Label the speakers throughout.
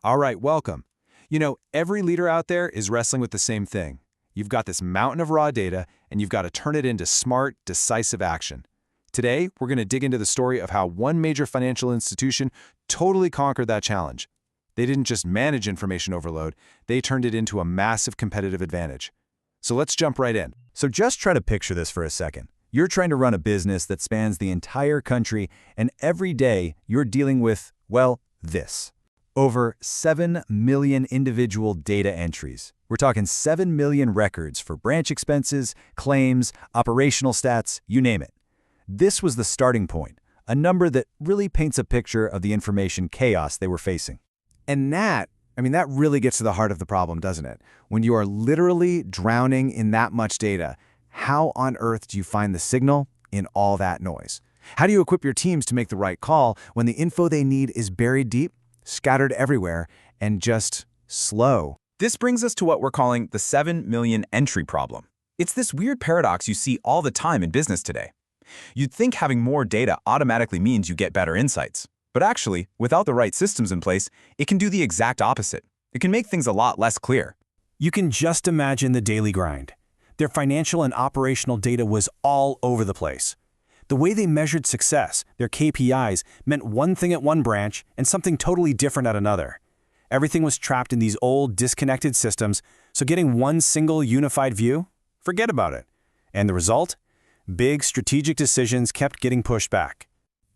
Speaker 1: All right, welcome. Every leader out there is wrestling with the same thing. You've got this mountain of raw data, and you've got to turn it into smart, decisive action. Today, we're going to dig into the story of how one major financial institution totally conquered that challenge. They didn't just manage information overload, they turned it into a massive competitive advantage. So let's jump right in.
Speaker 2: So just try to picture this for a second. You're trying to run a business that spans the entire country, and every day you're dealing with, well, this. Over 7 million individual data entries. We're talking 7 million records for branch expenses, claims, operational stats, you name it. This was the starting point, a number that really paints a picture of the information chaos they were facing.
Speaker 3: And that really gets to the heart of the problem, doesn't it? When you are literally drowning in that much data, how on earth do you find the signal in all that noise? How do you equip your teams to make the right call when the info they need is buried deep, scattered everywhere, and just slow?
Speaker 4: This brings us to what we're calling the 7 million entry problem. It's this weird paradox you see all the time in business today. You'd think having more data automatically means you get better insights. But actually, without the right systems in place, it can do the exact opposite. It can make things a lot less clear.
Speaker 5: You can just imagine the daily grind. Their financial and operational data was all over the place. The way they measured success, their KPIs, meant one thing at one branch and something totally different at another. Everything was trapped in these old, disconnected systems, so getting one single unified view? Forget about it. And the result? Big strategic decisions kept getting pushed back.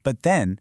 Speaker 6: But then,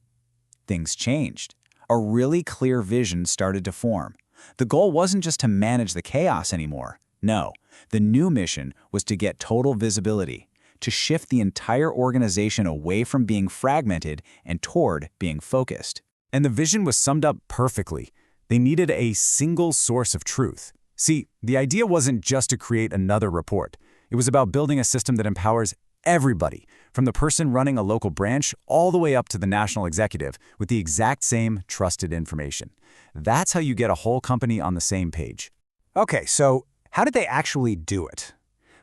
Speaker 6: things changed. A really clear vision started to form. The goal wasn't just to manage the chaos anymore. No, the new mission was to get total visibility, to shift the entire organization away from being fragmented and toward being focused.
Speaker 2: And the vision was summed up perfectly. They needed a single source of truth. See, the idea wasn't just to create another report. It was about building a system that empowers everybody, from the person running a local branch all the way up to the national executive, with the exact same trusted information. That's how you get a whole company on the same page.
Speaker 3: Okay, so how did they actually do it?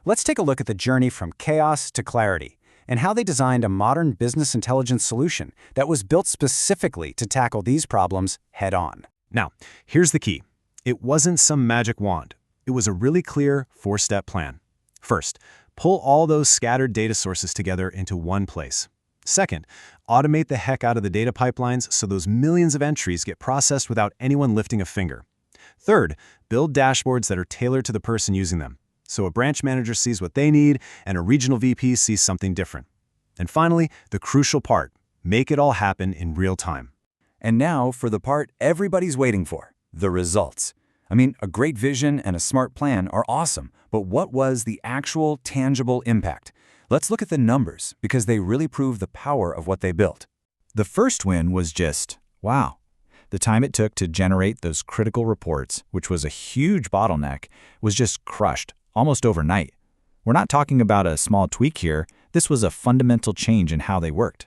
Speaker 3: Let's take a look at the journey from chaos to clarity, and how they designed a modern business intelligence solution that was built specifically to tackle these problems head-on.
Speaker 5: Now, here's the key. It wasn't some magic wand. It was a really clear 4-step plan. First, pull all those scattered data sources together into one place. Second, automate the heck out of the data pipelines so those millions of entries get processed without anyone lifting a finger. Third, build dashboards that are tailored to the person using them, so a branch manager sees what they need and a regional VP sees something different. And finally, the crucial part, make it all happen in real time.
Speaker 2: And now for the part everybody's waiting for, the results. A great vision and a smart plan are awesome, but what was the actual tangible impact? Let's look at the numbers, because they really prove the power of what they built.
Speaker 6: The first win was just, wow. The time it took to generate those critical reports, which was a huge bottleneck, was just crushed, almost overnight. We're not talking about a small tweak here. This was a fundamental change in how they worked.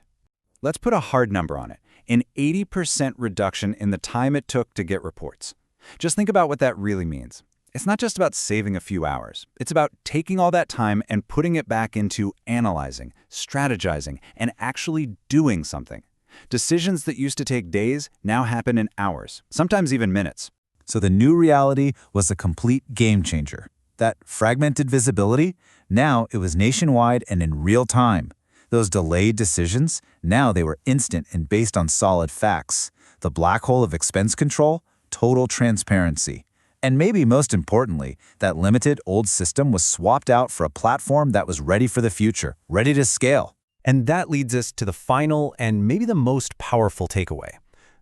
Speaker 2: Let's put a hard number on it. An 80% reduction in the time it took to get reports. Just think about what that really means. It's not just about saving a few hours. It's about taking all that time and putting it back into analyzing, strategizing, and actually doing something. Decisions that used to take days now happen in hours, sometimes even minutes.
Speaker 6: So the new reality was a complete game changer. That fragmented visibility, now it was nationwide and in real time. Those delayed decisions, now they were instant and based on solid facts. The black hole of expense control, total transparency. And maybe most importantly, that limited old system was swapped out for a platform that was ready for the future, ready to scale.
Speaker 5: And that leads us to the final and maybe the most powerful takeaway.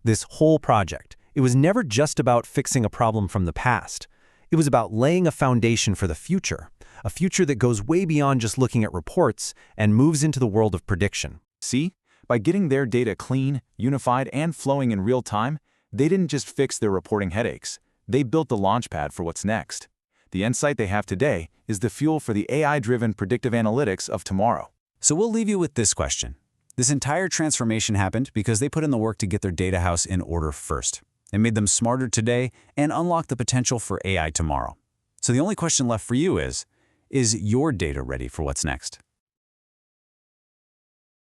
Speaker 5: This whole project, it was never just about fixing a problem from the past. It was about laying a foundation for the future, a future that goes way beyond just looking at reports and moves into the world of prediction.
Speaker 4: See, by getting their data clean, unified, and flowing in real time, they didn't just fix their reporting headaches. They built the launchpad for what's next. The insight they have today is the fuel for the AI-driven predictive analytics of tomorrow.
Speaker 2: So we'll leave you with this question. This entire transformation happened because they put in the work to get their data house in order first. It made them smarter today and unlocked the potential for AI tomorrow. So the only question left for you is your data ready for what's next?